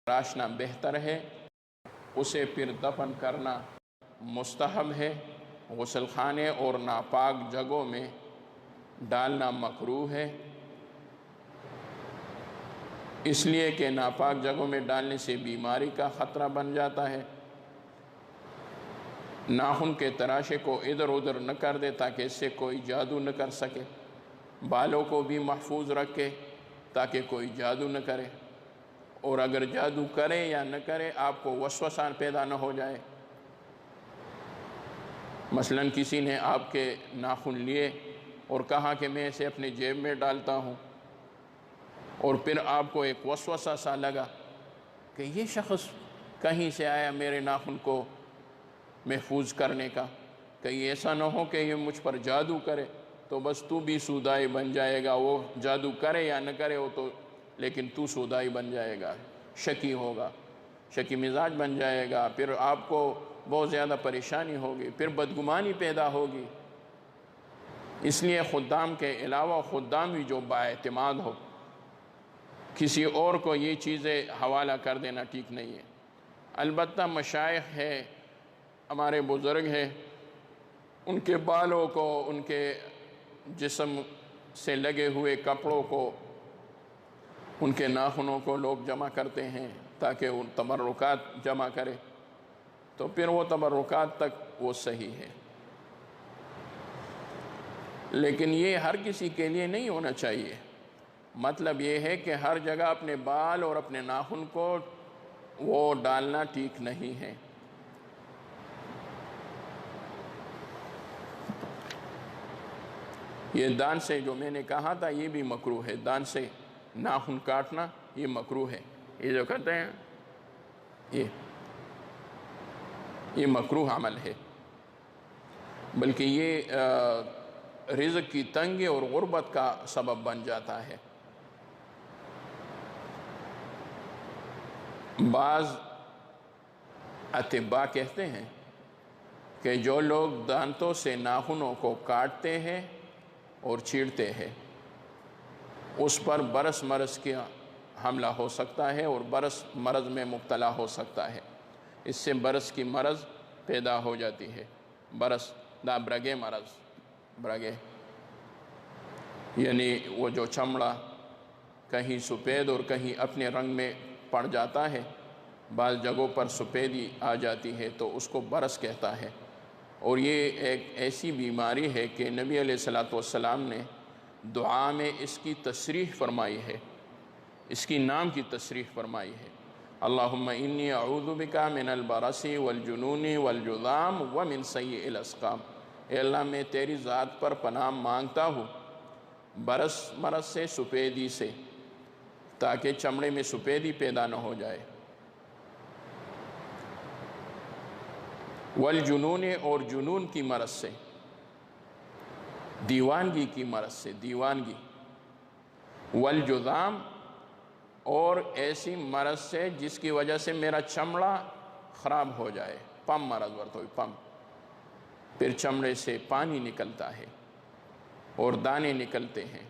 تراشنا بہتر ہے، اسے پھر دفن کرنا مستحب ہے۔ غسل خانے اور ناپاک جگہوں میں ڈالنا مکروہ ہے، اس لیے کہ ناپاک جگہوں میں ڈالنے سے بیماری کا خطرہ بن جاتا ہے۔ ناخن کے تراشے کو ادھر ادھر نہ کر دے تاکہ اس سے کوئی جادو نہ کر سکے۔ بالوں کو بھی محفوظ رکھے تاکہ کوئی جادو نہ کرے، اور اگر جادو کرے یا نہ کرے آپ کو وسوسہ پیدا نہ ہو جائے۔ مثلا کسی نے آپ کے ناخن لیے اور کہا کہ میں اسے اپنے جیب میں ڈالتا ہوں، اور پھر آپ کو ایک وسوسہ سا لگا کہ یہ شخص کہیں سے آیا میرے ناخن کو محفوظ کرنے کا، کہیں ایسا نہ ہو کہ یہ مجھ پر جادو کرے، تو بس تو بھی سودائی بن جائے گا۔ وہ جادو کرے یا نہ کرے وہ تو، لیکن تو سودائی بن جائے گا، شکی ہوگا، شکی مزاج بن جائے گا، پھر آپ کو بہت زیادہ پریشانی ہوگی، پھر بدگمانی پیدا ہوگی۔ اس لیے خدام کے علاوہ خدام بھی جو بااعتماد ہو، کسی اور کو یہ چیزیں حوالہ کر دینا ٹھیک نہیں ہے۔ البتہ مشائخ ہے، ہمارے بزرگ ہیں، ان کے بالوں کو، ان کے جسم سے لگے ہوئے کپڑوں کو، ان کے ناخنوں کو لوگ جمع کرتے ہیں تاکہ ان تبرکات جمع کرے، تو پھر وہ تبرکات تک وہ صحیح ہے۔ لیکن یہ ہر کسی کے لیے نہیں ہونا چاہیے۔ مطلب یہ ہے کہ ہر جگہ اپنے بال اور اپنے ناخن کو وہ ڈالنا ٹھیک نہیں ہے۔ یہ دان سے جو میں نے کہا تھا یہ بھی مکروہ ہے، دان سے ناخن کاٹنا یہ مکروہ ہے۔ یہ جو کہتے ہیں یہ مکروہ عمل ہے، بلکہ یہ رزق کی تنگی اور غربت کا سبب بن جاتا ہے۔ بعض اطباء کہتے ہیں کہ جو لوگ دانتوں سے ناخنوں کو کاٹتے ہیں اور چیرتے ہیں اس پر برس مرض کا حملہ ہو سکتا ہے اور برس مرض میں مبتلا ہو سکتا ہے۔ اس سے برس کی مرض پیدا ہو جاتی ہے۔ برس دا برگے مرض، برگے یعنی وہ جو چمڑا کہیں سفید اور کہیں اپنے رنگ میں پڑ جاتا ہے، بعض جگہوں پر سفیدی آ جاتی ہے تو اس کو برس کہتا ہے۔ اور یہ ایک ایسی بیماری ہے کہ نبی علیہ السلام نے دعا میں اس کی تصریح فرمائی ہے، اس کی نام کی تصریح فرمائی ہے۔ اللہم انی اعوذ بکا من البرس والجنون والجذام ومن سیء الاسقام۔ اے اللہ میں تیری ذات پر پناہ مانگتا ہوں برس مرض سے، سفیدی سے، تاکہ چمڑے میں سفیدی پیدا نہ ہو جائے، والجنون اور جنون کی مرض سے، دیوانگی کی مرض سے، دیوانگی، والجذام اور ایسی مرض سے جس کی وجہ سے میرا چمڑا خراب ہو جائے، پم مرض ورتوئی پم، پھر چمڑے سے پانی نکلتا ہے اور دانے نکلتے ہیں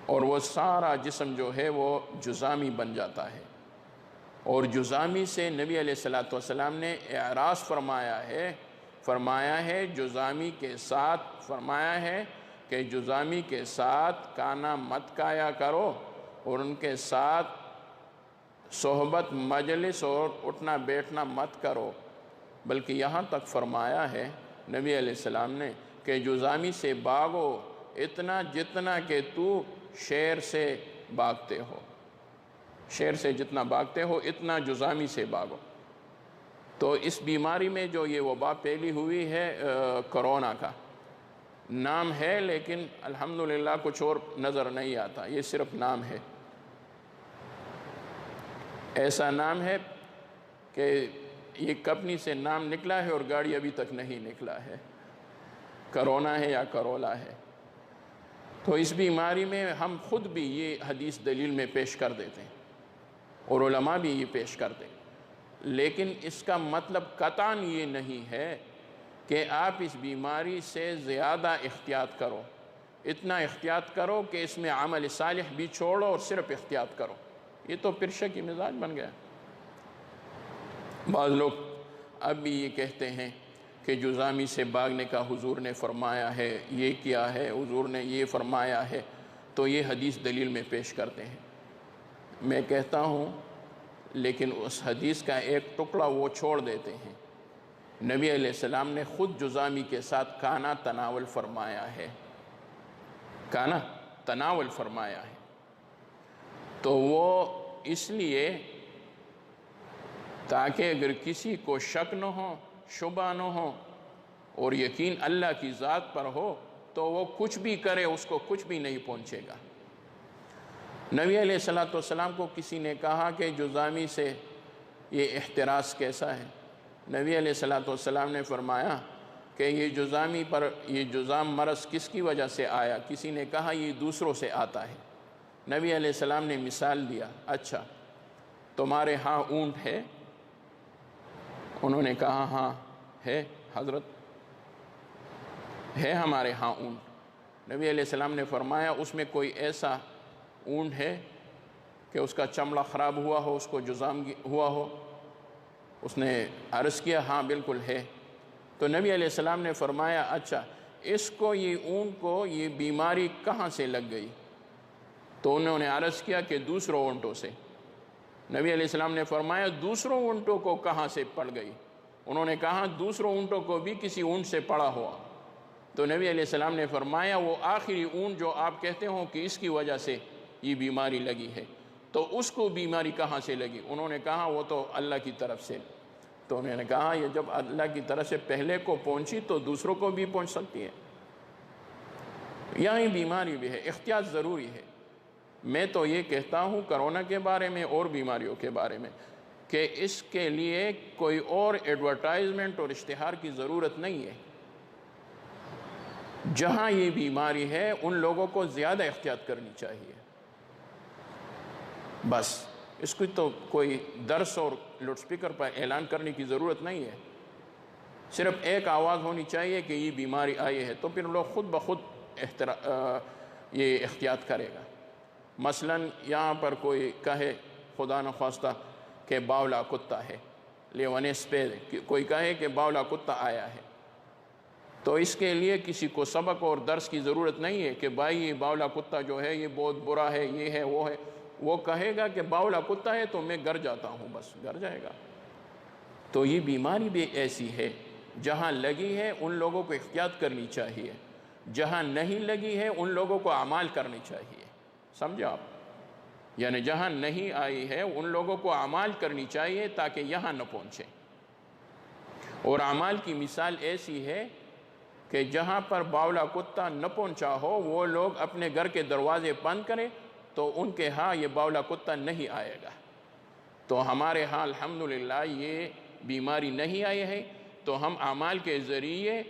اور وہ سارا جسم جو ہے وہ جذامی بن جاتا ہے۔ اور جذامی سے نبی علیہ السلام نے اعراض فرمایا ہے جذامی کے ساتھ، فرمایا ہے کہ جذامی کے ساتھ کھانا مت کھایا کرو اور ان کے ساتھ صحبت مجلس اور اٹھنا بیٹھنا مت کرو، بلکہ یہاں تک فرمایا ہے نبی علیہ السلام نے کہ جذامی سے بھاگو اتنا جتنا کہ تو شیر سے بھاگتے ہو، شیر سے جتنا بھاگتے ہو اتنا جذامی سے بھاگو۔ تو اس بیماری میں جو یہ وبا پھیلی ہوئی ہے کرونا کا نام ہے، لیکن الحمدللہ کچھ اور نظر نہیں آتا، یہ صرف نام ہے۔ ایسا نام ہے کہ یہ کمپنی سے نام نکلا ہے اور گاڑی ابھی تک نہیں نکلا ہے، کرونا ہے یا کرولا ہے۔ تو اس بیماری میں ہم خود بھی یہ حدیث دلیل میں پیش کر دیتے ہیں اور علماء بھی یہ پیش کرتے ہیں، لیکن اس کا مطلب قطعاً یہ نہیں ہے کہ آپ اس بیماری سے زیادہ احتیاط کرو، اتنا احتیاط کرو کہ اس میں عمل صالح بھی چھوڑو اور صرف احتیاط کرو۔ یہ تو پھر شکی مزاج بن گیا۔ بعض لوگ اب بھی یہ کہتے ہیں کہ جذامی سے بھاگنے کا حضور نے فرمایا ہے، یہ کیا ہے، حضور نے یہ فرمایا ہے، تو یہ حدیث دلیل میں پیش کرتے ہیں۔ میں کہتا ہوں لیکن اس حدیث کا ایک ٹکڑا وہ چھوڑ دیتے ہیں۔ نبی علیہ السلام نے خود جذامی کے ساتھ کھانا تناول فرمایا ہے، کھانا تناول فرمایا ہے، تو وہ اس لیے تاکہ اگر کسی کو شک نہ ہو، شبہ نہ ہو اور یقین اللہ کی ذات پر ہو تو وہ کچھ بھی کرے اس کو کچھ بھی نہیں پہنچے گا۔ نبی علیہ السلام کو کسی نے کہا کہ جذامی سے یہ احتراز کیسا ہے؟ نبی علیہ السلام نے فرمایا کہ یہ جذامی پر یہ جذام مرض کس کی وجہ سے آیا؟ کسی نے کہا یہ دوسروں سے آتا ہے۔ نبی علیہ السلام نے مثال دیا، اچھا تمہارے ہاں اونٹ ہے؟ انہوں نے کہا ہاں ہے حضرت، ہے ہمارے ہاں اونٹ۔ نبی علیہ السلام نے فرمایا اس میں کوئی ایسا اونٹ ہے کہ اس کا چمڑا خراب ہوا ہو، اس کو جذام ہوا ہو؟ اس نے عرض کیا ہاں بالکل ہے۔ تو نبی علیہ السلام نے فرمایا اچھا اس کو یہ اونٹ کو یہ بیماری کہاں سے لگ گئی؟ تو انہوں نے عرض کیا کہ دوسروں اونٹوں سے۔ نبی علیہ السلام نے فرمایا دوسروں اونٹوں کو کہاں سے پڑ گئی؟ انہوں نے کہا دوسروں اونٹوں کو بھی کسی اونٹ سے پڑا ہوا۔ تو نبی علیہ السلام نے فرمایا وہ آخری اونٹ جو آپ کہتے ہو کہ اس کی وجہ سے یہ بیماری لگی ہے، تو اس کو بیماری کہاں سے لگی؟ انہوں نے کہا وہ تو اللہ کی طرف سے۔ تو انہوں نے کہا یہ جب اللہ کی طرف سے پہلے کو پہنچی تو دوسروں کو بھی پہنچ سکتی ہے۔ یہاں بیماری بھی ہے، احتیاط ضروری ہے۔ میں تو یہ کہتا ہوں کرونا کے بارے میں اور بیماریوں کے بارے میں کہ اس کے لیے کوئی اور ایڈورٹائزمنٹ اور اشتہار کی ضرورت نہیں ہے۔ جہاں یہ بیماری ہے ان لوگوں کو زیادہ احتیاط کرنی چاہیے، بس اس کی تو کوئی درس اور لاؤڈ سپیکر پر اعلان کرنے کی ضرورت نہیں ہے۔ صرف ایک آواز ہونی چاہیے کہ یہ بیماری آئی ہے، تو پھر لوگ خود بخود یہ احتیاط کرے گا۔ مثلا یہاں پر کوئی کہے خدا نخواستہ کہ باولا کتا ہے، لیونیس پہ کوئی کہے کہ باولا کتا آیا ہے، تو اس کے لیے کسی کو سبق اور درس کی ضرورت نہیں ہے کہ بھائی یہ باولا کتا جو ہے یہ بہت برا ہے، یہ ہے وہ ہے۔ وہ کہے گا کہ باولا کتا ہے تو میں گھر جاتا ہوں، بس گھر جائے گا۔ تو یہ بیماری بھی ایسی ہے، جہاں لگی ہے ان لوگوں کو احتیاط کرنی چاہیے، جہاں نہیں لگی ہے ان لوگوں کو اعمال کرنی چاہیے۔ سمجھے آپ؟ یعنی جہاں نہیں آئی ہے ان لوگوں کو اعمال کرنی چاہیے تاکہ یہاں نہ پہنچے۔ اور اعمال کی مثال ایسی ہے کہ جہاں پر باولا کتا نہ پہنچا ہو وہ لوگ اپنے گھر کے دروازے بند کریں تو ان کے ہاں یہ باولا کتا نہیں آئے گا۔ تو ہمارے ہاں الحمدللہ یہ بیماری نہیں آئی ہے، تو ہم اعمال کے ذریعے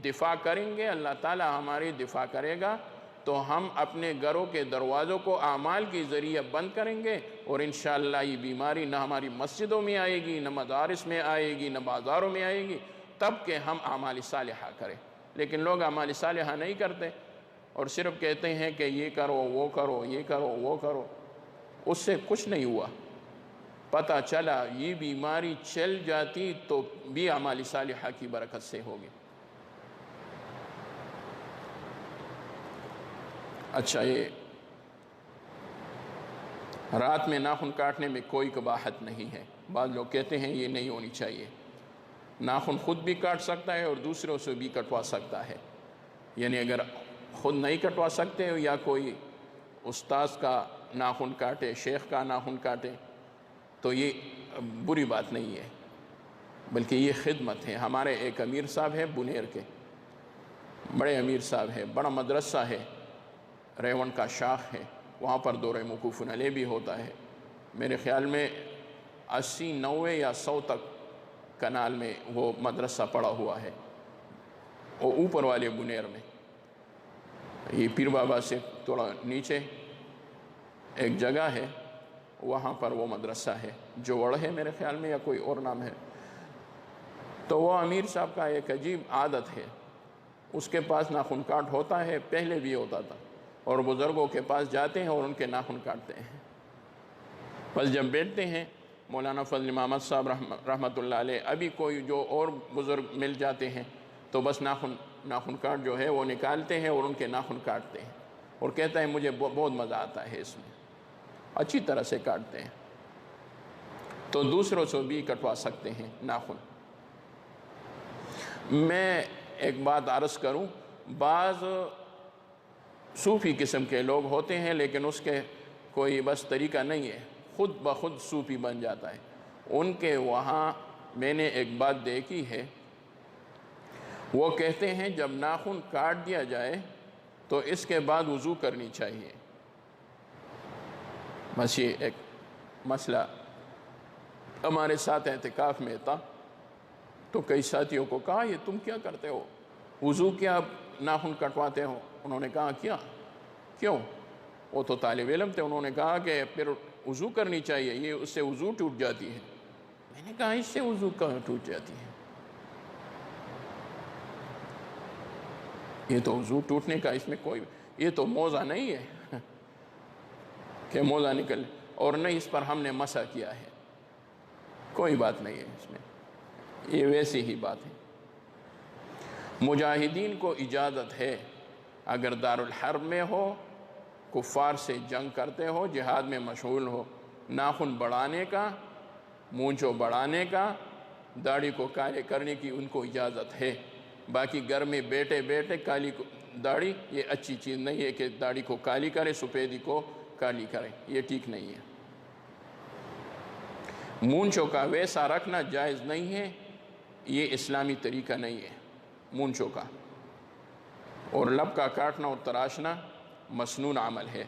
دفاع کریں گے، اللہ تعالی ہماری دفاع کرے گا۔ تو ہم اپنے گھروں کے دروازوں کو اعمال کے ذریعے بند کریں گے، اور انشاءاللہ یہ بیماری نہ ہماری مسجدوں میں آئے گی، نہ مدارس میں آئے گی، نہ بازاروں میں آئے گی، تب کہ ہم اعمال صالحہ کریں۔ لیکن لوگ اعمال صالحہ نہیں کرتے اور صرف کہتے ہیں کہ یہ کرو وہ کرو یہ کرو وہ کرو، اس سے کچھ نہیں ہوا۔ پتہ چلا یہ بیماری چل جاتی تو بھی اعمال صالحہ کی برکت سے ہوگی۔ اچھا، یہ رات میں ناخن کاٹنے میں کوئی قباحت نہیں ہے۔ بعض لوگ کہتے ہیں یہ نہیں ہونی چاہیے۔ ناخن خود بھی کاٹ سکتا ہے اور دوسروں سے بھی کٹوا سکتا ہے۔ یعنی اگر خود نہیں کٹوا سکتے یا کوئی استاذ کا ناخن کاٹے، شیخ کا ناخن کاٹے، تو یہ بری بات نہیں ہے، بلکہ یہ خدمت ہے۔ ہمارے ایک امیر صاحب ہے بنیر کے، بڑے امیر صاحب ہے، بڑا مدرسہ ہے، ریون کا شاخ ہے، وہاں پر دورہ موقوف علیہ بھی ہوتا ہے۔ میرے خیال میں 80، 90 یا 100 تک کنال میں وہ مدرسہ پڑا ہوا ہے، وہ اوپر والے بنیر میں۔ یہ پیر بابا سے تھوڑا نیچے ایک جگہ ہے، وہاں پر وہ مدرسہ ہے، جوڑ ہے میرے خیال میں یا کوئی اور نام ہے۔ تو وہ امیر صاحب کا ایک عجیب عادت ہے، اس کے پاس ناخن کاٹ ہوتا ہے، پہلے بھی ہوتا تھا، اور بزرگوں کے پاس جاتے ہیں اور ان کے ناخن کاٹتے ہیں۔ بس جب بیٹھتے ہیں مولانا فضل محمد صاحب رحمۃ اللہ علیہ، ابھی کوئی جو اور بزرگ مل جاتے ہیں تو بس ناخن کاٹ جو ہے وہ نکالتے ہیں اور ان کے ناخن کاٹتے ہیں، اور کہتا ہے مجھے بہت مزہ آتا ہے اس میں، اچھی طرح سے کاٹتے ہیں۔ تو دوسروں سے بھی کٹوا سکتے ہیں ناخن۔ میں ایک بات عرض کروں، بعض صوفی قسم کے لوگ ہوتے ہیں لیکن اس کے کوئی بس طریقہ نہیں ہے، خود بخود صوفی بن جاتا ہے۔ ان کے وہاں میں نے ایک بات دیکھی ہے، وہ کہتے ہیں جب ناخن کاٹ دیا جائے تو اس کے بعد وضو کرنی چاہیے۔ بس یہ ایک مسئلہ ہمارے ساتھ اعتکاف میں تھا، تو کئی ساتھیوں کو کہا یہ تم کیا کرتے ہو، وضو کیا ناخن کٹواتے ہو؟ انہوں نے کہا کیوں؟ وہ تو طالب علم تھے، انہوں نے کہا کہ پھر وضو کرنی چاہیے، یہ اس سے وضو ٹوٹ جاتی ہے۔ میں نے کہا اس سے وضو کہاں ٹوٹ جاتی ہے؟ یہ تو وضو ٹوٹنے کا اس میں کوئی، یہ تو موزہ نہیں ہے کہ موزہ نکل، اور نہیں اس پر ہم نے مسح کیا ہے، کوئی بات نہیں ہے اس میں، یہ ویسی ہی بات ہے۔ مجاہدین کو اجازت ہے اگر دارالحرب میں ہو، کفار سے جنگ کرتے ہو، جہاد میں مشغول ہو، ناخن بڑھانے کا، مونچھوں بڑھانے کا، داڑھی کو کالے کرنے کی ان کو اجازت ہے۔ باقی گھر میں بیٹھے بیٹھے کالی داڑھی یہ اچھی چیز نہیں ہے کہ داڑھی کو کالی کرے، سفیدی کو کالی کرے، یہ ٹھیک نہیں ہے۔ مونچھوں کا ویسا رکھنا جائز نہیں ہے، یہ اسلامی طریقہ نہیں ہے مونچھوں کا، اور لب کا کاٹنا اور تراشنا مسنون عمل ہے۔